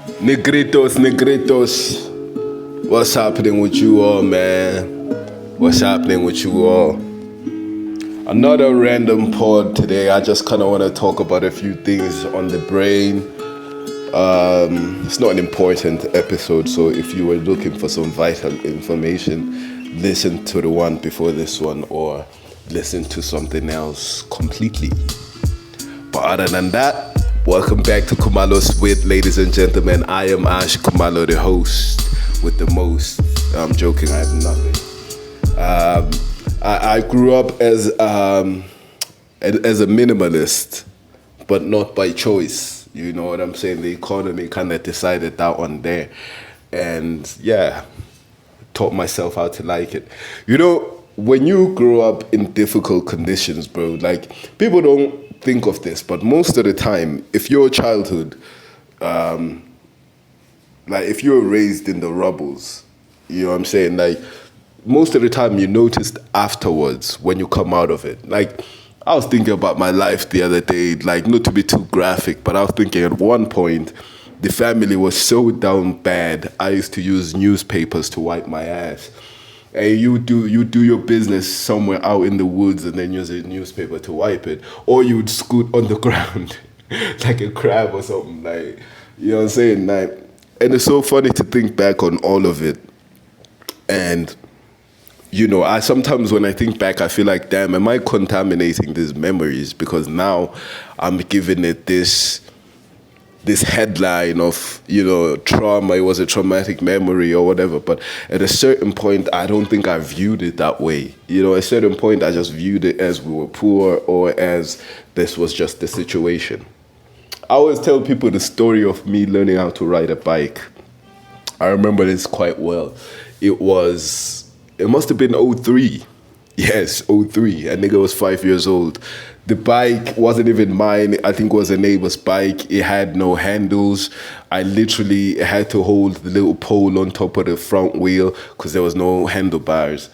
Negritos, negritos. What's happening with you all, man? What's happening with you all? Another random pod today. I just kind of want to talk about a few things on the brain. It's not an important episode, so if you were looking for some vital information, listen to the one before this one or listen to something else completely. But other than that, welcome back to KhumalosWit, ladies and gentlemen. I am Ash Khumalo, the host with the most. I'm joking, I have nothing. I grew up as a minimalist, but not by choice. You know what I'm saying? The economy kind of decided that one there. And yeah, taught myself how to like it. You know, when you grow up in difficult conditions, bro, like people don't think of this, but most of the time, if your childhood, like if you were raised in the rubbles, you know what I'm saying? Like most of the time you noticed afterwards when you come out of it. Like I was thinking about my life the other day, like not to be too graphic, but I was thinking at one point, the family was so down bad, I used to use newspapers to wipe my ass. And you do your business somewhere out in the woods and then use a newspaper to wipe it. Or you would scoot on the ground like a crab or something. Like, you know what I'm saying? Like, and it's so funny to think back on all of it. And, you know, I sometimes when I think back, I feel like, damn, am I contaminating these memories? Because now I'm giving it this headline of, you know, trauma, it was a traumatic memory or whatever. But at a certain point, I don't think I viewed it that way. You know, at a certain point, I just viewed it as we were poor or as this was just the situation. I always tell people the story of me learning how to ride a bike. I remember this quite well. It must have been '03. Yes, '03. A nigga was 5 years old. The bike wasn't even mine. I think it was a neighbor's bike. It had no handles. I literally had to hold the little pole on top of the front wheel because there was no handlebars.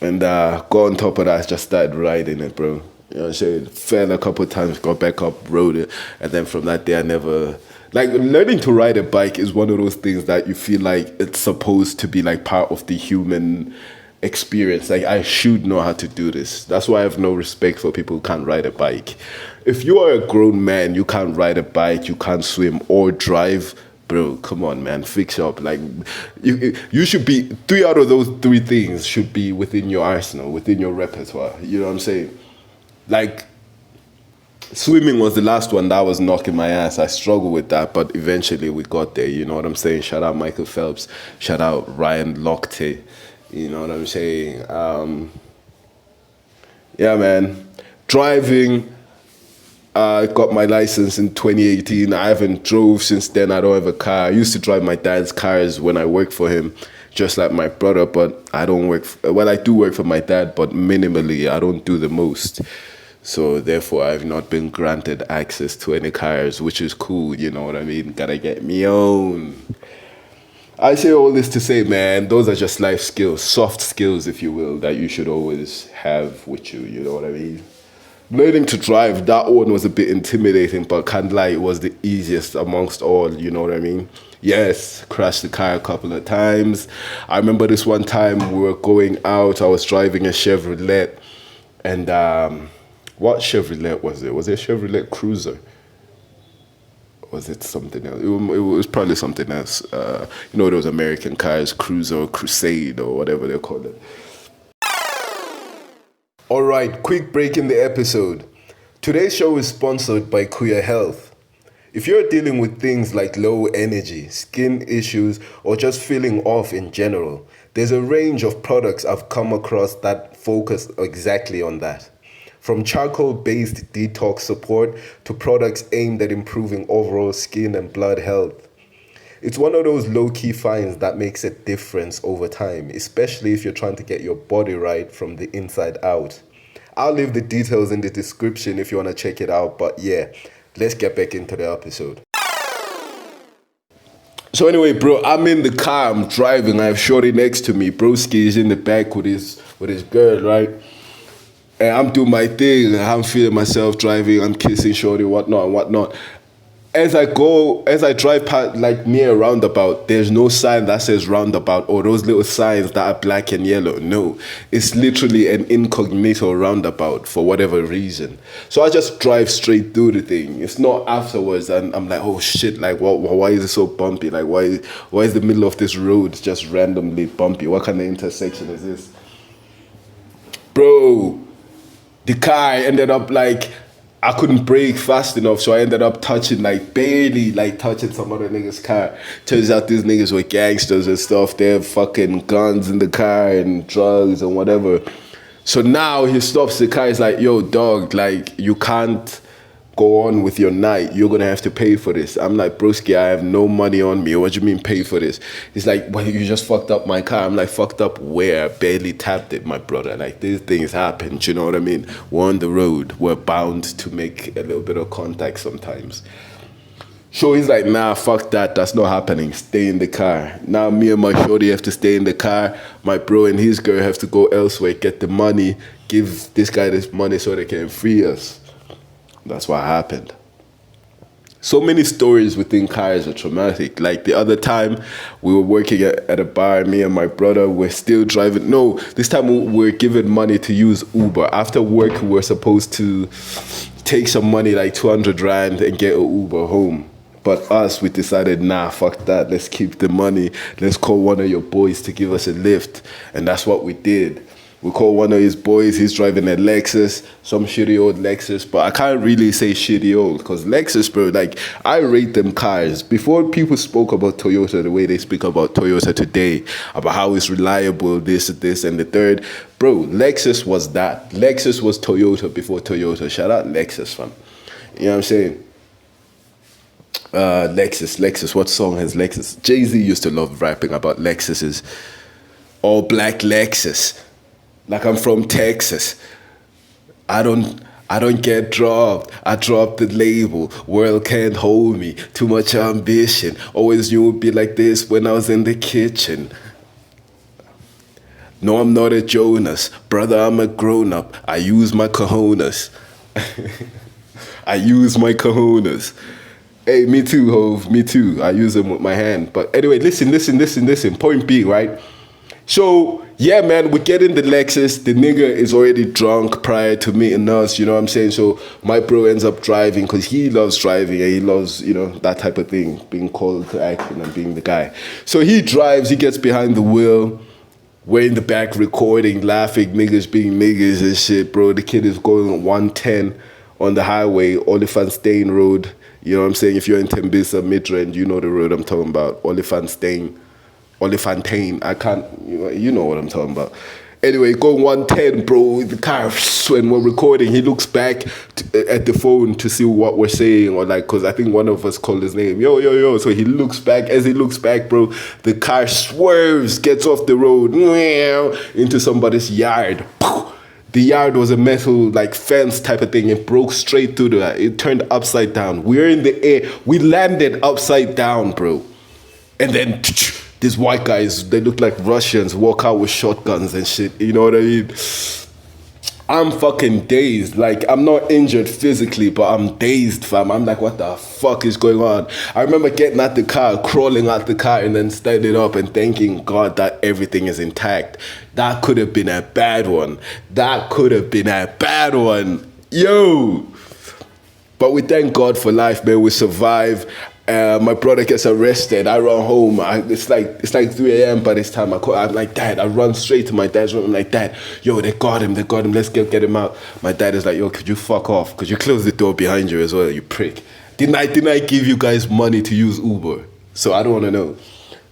And got on top of that, just started riding it, bro. You know what I'm saying? Fell a couple of times, got back up, rode it. And then from that day, I never... Like, learning to ride a bike is one of those things that you feel like it's supposed to be like part of the human experience. Like, I should know how to do this. That's why I have no respect for people who can't ride a bike. If you are a grown man, you can't ride a bike, you can't swim or drive, bro, come on, man, fix up. Like, you should be, 3 out of those 3 things should be within your arsenal, within your repertoire. You know what I'm saying? Like, swimming was the last one that was knocking my ass. I struggled with that, but eventually we got there. You know what I'm saying? Shout out Michael Phelps. Shout out Ryan Lochte. You know what I'm saying? Yeah, man. Driving, I got my license in 2018. I haven't drove since then. I don't have a car. I used to drive my dad's cars when I worked for him, just like my brother, but I don't work... I do work for my dad, but minimally. I don't do the most. So therefore, I've not been granted access to any cars, which is cool. You know what I mean? Gotta get me own. I say all this to say, man, those are just life skills, soft skills, if you will, that you should always have with you, you know what I mean? Learning to drive, that one was a bit intimidating, but can't lie, it was the easiest amongst all, you know what I mean? Yes, crashed the car a couple of times. I remember this one time we were going out, I was driving a Chevrolet, and what Chevrolet was it? Was it a Chevrolet Cruiser? Was it something else? It was probably something else. You know, those American cars, Cruiser or Crusade or whatever they call it. All right, quick break in the episode. Today's show is sponsored by Kuya Health. If you're dealing with things like low energy, skin issues, or just feeling off in general, there's a range of products I've come across that focus exactly on that. From charcoal-based detox support to products aimed at improving overall skin and blood health. It's one of those low-key finds that makes a difference over time, especially if you're trying to get your body right from the inside out. I'll leave the details in the description if you want to check it out, but yeah, let's get back into the episode. So anyway, bro, I'm in the car, I'm driving, I have Shorty next to me. Broski is in the back with his girl, right? And I'm doing my thing, I'm feeling myself driving, I'm kissing Shorty, whatnot. as I drive past, like near Roundabout, there's no sign that says Roundabout or those little signs that are black and yellow. No, it's literally an incognito roundabout for whatever reason. So I just drive straight through the thing. It's not afterwards, and I'm like, oh shit, like why is it so bumpy? Like why is the middle of this road just randomly bumpy? What kind of intersection is this, bro? The car ended up like, I couldn't brake fast enough, so I ended up touching, like barely like touching some other nigga's car. Turns out these niggas were gangsters and stuff. They have fucking guns in the car and drugs and whatever. So now he stops the car. He's like, yo, dog, like you can't go on with your night. You're gonna have to pay for this. I'm like, broski, I have no money on me. What do you mean pay for this? He's like, well, you just fucked up my car. I'm like, fucked up where? I barely tapped it, my brother. Like, these things happen, you know what I mean? We're on the road. We're bound to make a little bit of contact sometimes. So he's like, nah, fuck that. That's not happening. Stay in the car. Now me and my shorty have to stay in the car. My bro and his girl have to go elsewhere, get the money, give this guy this money so they can free us. That's what happened. So many stories within cars are traumatic. Like the other time, we were working at a bar, me and my brother were still driving. No, this time we were given money to use Uber. After work, we were supposed to take some money, like 200 Rand, and get an Uber home. But us, we decided, nah, fuck that. Let's keep the money. Let's call one of your boys to give us a lift. And that's what we did. We called one of his boys. He's driving a Lexus, some shitty old Lexus. But I can't really say shitty old because Lexus, bro, like, I rate them cars. Before people spoke about Toyota the way they speak about Toyota today, about how it's reliable, this, and the third. Bro, Lexus was that. Lexus was Toyota before Toyota. Shout out Lexus, fam. You know what I'm saying? Lexus. What song has Lexus? Jay-Z used to love rapping about Lexuses. All black Lexus. Like I'm from Texas. I don't get dropped. I dropped the label. World can't hold me. Too much ambition. Always knew it would be like this when I was in the kitchen. No, I'm not a Jonas. Brother, I'm a grown-up. I use my cojones. I use my cojones. Hey, me too, Hov. Me too. I use them with my hand. But anyway, listen. Point being, right? So, yeah, man, we get in the Lexus. The nigga is already drunk prior to meeting us, you know what I'm saying? So my bro ends up driving because he loves driving and he loves, you know, that type of thing, being called to action and being the guy. So he drives, he gets behind the wheel. We're in the back recording, laughing, niggas being niggas and shit, bro. The kid is going 110 on the highway, Olifantstain Road. You know what I'm saying? If you're in Tembisa, Midrand, you know the road I'm talking about. Olifantstain, I can't, you know what I'm talking about. Anyway, going 110, bro, the car, when we're recording, he looks back at the phone to see what we're saying, or like, because I think one of us called his name, yo. So he looks back. As he looks back, bro, the car swerves, gets off the road, into somebody's yard. The yard was a metal, like, fence type of thing. It broke straight through that. It turned upside down. We're in the air. We landed upside down, bro. And then these white guys, they look like Russians, walk out with shotguns and shit. You know what I mean? I'm fucking dazed. Like, I'm not injured physically, but I'm dazed, fam. I'm like, what the fuck is going on? I remember getting out the car, crawling out the car, and then standing up and thanking God that everything is intact. That could have been a bad one. Yo! But we thank God for life, man. We survive. My brother gets arrested. I run home. It's like 3 a.m. by this time. I'm like, Dad. I run straight to my dad's room. I'm like, Dad, yo, they got him. Let's get him out. My dad is like, yo, could you fuck off? Could you close the door behind you as well, you prick? Didn't I give you guys money to use Uber? So I don't want to know.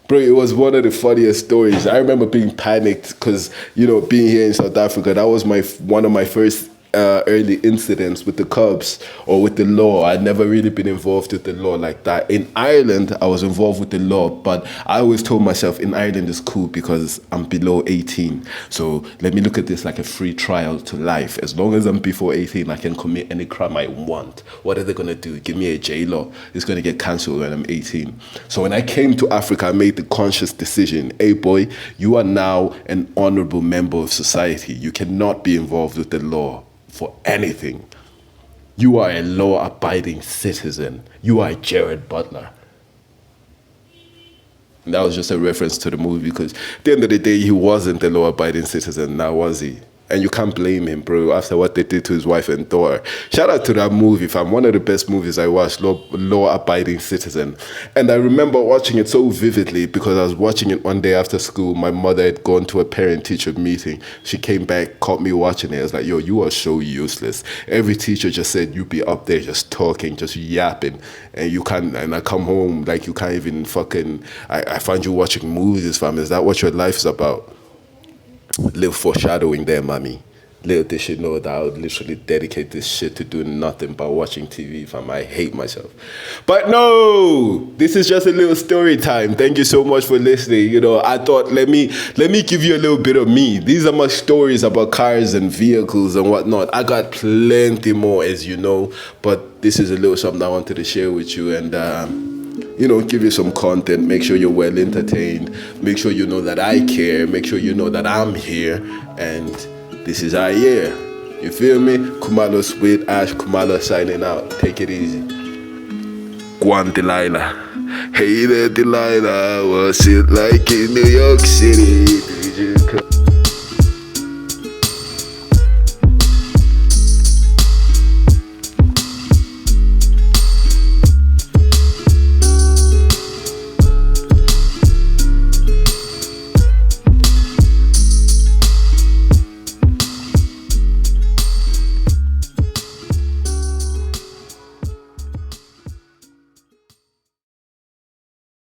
Bro, it was one of the funniest stories. I remember being panicked because, you know, being here in South Africa, that was one of my first early incidents with the cops or with the law. I'd never really been involved with the law like that. In Ireland, I was involved with the law, but I always told myself in Ireland is cool because I'm below 18. So let me look at this like a free trial to life. As long as I'm before 18, I can commit any crime I want. What are they going to do? Give me a J law. It's going to get cancelled when I'm 18. So when I came to Africa, I made the conscious decision, hey boy, you are now an honorable member of society. You cannot be involved with the law for anything. You are a law-abiding citizen. You are Jared Butler. And that was just a reference to the movie because at the end of the day, he wasn't a law-abiding citizen, now was he? And you can't blame him, bro, after what they did to his wife and daughter. Shout out to that movie, fam. One of the best movies I watched, Law-Abiding Citizen. And I remember watching it so vividly because I was watching it one day after school. My mother had gone to a parent-teacher meeting. She came back, caught me watching it. I was like, yo, you are so useless. Every teacher just said you be up there just talking, just yapping. And you can't, and I come home, like you can't even fucking, I find you watching movies, fam. Is that what your life is about? Little foreshadowing there, mommy. Little they should know that I would literally dedicate this shit to doing nothing but watching TV, fam. I hate myself. But no, this is just a little story time. Thank you so much for listening. You know, I thought let me give you a little bit of me. These are my stories about cars and vehicles and whatnot. I got plenty more, as you know, but this is a little something I wanted to share with you and you know, give you some content, make sure you're well entertained, make sure you know that I care, make sure you know that I'm here, and this is our year. You feel me? KhumalosWit, Ash Khumalo signing out. Take it easy. Go on, Delilah. Hey there, Delilah. What's it like in New York City?